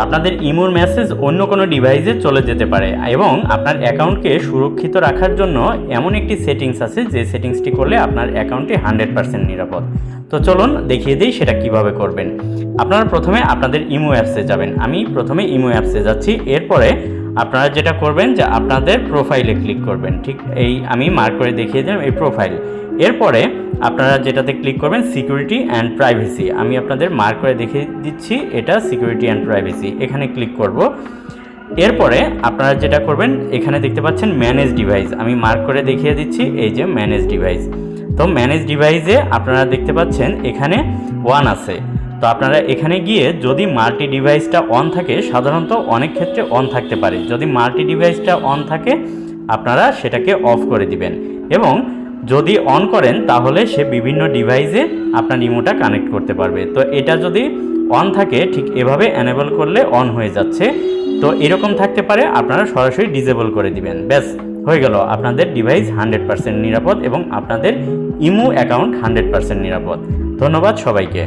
আপনাদের ইমোর মেসেজ অন্য কোনো ডিভাইসে চলে যেতে পারে এবং আপনার অ্যাকাউন্টকে সুরক্ষিত রাখার জন্য এমন একটি সেটিংস আছে যে সেটিংসটি করলে আপনার অ্যাকাউন্টটি 100% নিরাপদ। তো চলুন দেখিয়ে দিই সেটা কিভাবে করবেন। আপনারা প্রথমে আপনাদের ইমো অ্যাপসে যাবেন। আমি প্রথমে ইমো অ্যাপসে যাচ্ছি। এরপরে আপনারা যেটা করবেন যে আপনাদের প্রোফাইলে ক্লিক করবেন। ঠিক এই আমি মার্ক করে দেখিয়ে দিলাম এই প্রোফাইল। এরপরে আপনারা যেটাতে ক্লিক করবেন সিকিউরিটি অ্যান্ড প্রাইভেসি, আমি আপনাদের মার্ক করে দেখিয়ে দিচ্ছি এটা সিকিউরিটি অ্যান্ড প্রাইভেসি, এখানে ক্লিক করব। এরপরে আপনারা যেটা করবেন এখানে দেখতে পাচ্ছেন ম্যানেজ ডিভাইস, আমি মার্ক করে দেখিয়ে দিচ্ছি এই যে ম্যানেজ ডিভাইস। তো ম্যানেজ ডিভাইসে আপনারা দেখতে পাচ্ছেন এখানে 1 আছে। তো আপনারা এখানে গিয়ে যদি মাল্টি ডিভাইসটা অন থাকে, সাধারণত অনেক ক্ষেত্রে অন থাকতে পারে, যদি মাল্টি ডিভাইসটা অন থাকে আপনারা সেটাকে অফ করে দিবেন এবং যদি অন করেন তাহলে সে বিভিন্ন ডিভাইসে আপনার ইমোটা কানেক্ট করতে পারবে। তো এটা যদি অন থাকে ঠিক এভাবে এনেবল করলে অন হয়ে যাচ্ছে। তো এরকম থাকতে পারে, আপনারা সরাসরি ডিসেবল করে দিবেন, ব্যাস হয়ে গেল, আপনাদের ডিভাইস 100% নিরাপদ এবং আপনাদের ইমো অ্যাকাউন্ট 100% নিরাপদ। ধন্যবাদ সবাইকে।